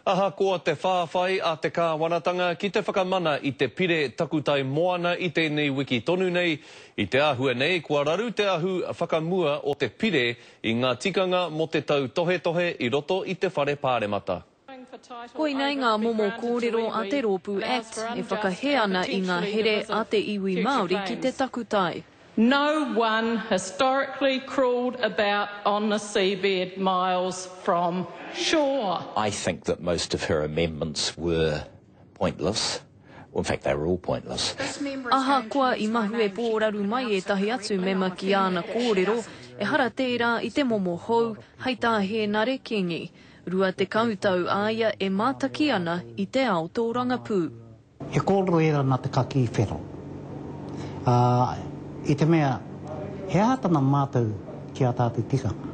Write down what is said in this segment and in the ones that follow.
Aha koa te whāwhai a te kāwanatanga ki te whakamana I te pire takutai moana I tēnei wiki tonu nei. I te āhua nei, kua raru te ahu whakamua o te pire I ngā tikanga mo te tau tohe I roto I te whare pāremata. Koinei ngā momo kōrero a te Rōpū Act e whakahea ana I ngā here a te iwi Māori ki te takutai. No one historically crawled about on the seabed miles from shore. I think that most of her amendments were pointless. Well, in fact, they were all pointless. Aha koa I mahu e pōraru mai e tahi atu mema ki ana kōrero, e hara tērā I te momo hou, hei tāhe nare kingi. Rua te kautau aia e mātaki ana I te ao tō rangapū. He kōrero era nā te kaki whero. I te mea, he ātana mātou ki a tātou tikanga.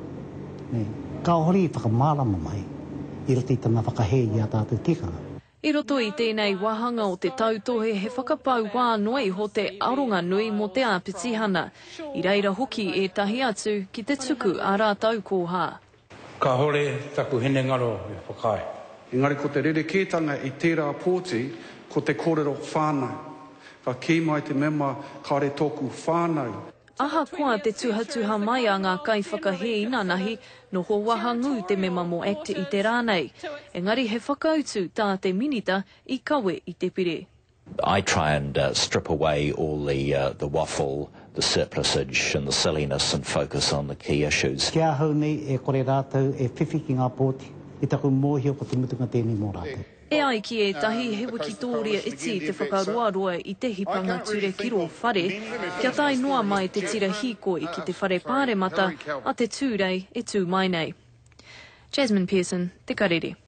Ka hori I whakamārama mai, I roto I tana whakahei I a tātou tikanga. I roto I tēnei wahanga o te tautohe he whakapau wānui ho te aronga nui mo te āpitihana. I reira hoki e tahi atu ki te tuku a rātau kōhā. Ka hore taku hene ngaro I whakai. Engari ko te rerekētanga I tērā pōti ko te kōrero whānau. Ka kī mai te mema kare tōku whānau. Aha koa te tuhatuha mai a ngā kai whakahe inanahi no ho wahangu te mema mo Act I te rānei. Engari he whakautu tā te minita I kawe I te pire. I try and strip away all the waffle, the surplusage and the silliness and focus on the key issues. Kia hau nei e kore rātou e whiwhi ki ngā pōti I taku mōhio ko te mutunga tēnei mō rātou. E ai ki e tahi he wiki tōria iti te whakaroaroa I te hipanga ture kiro whare, kia tai noa mai te tira hīkoi ki te whare pāremata, a te tūrei e tū mai nei. Jasmine Pearson, Te Karere.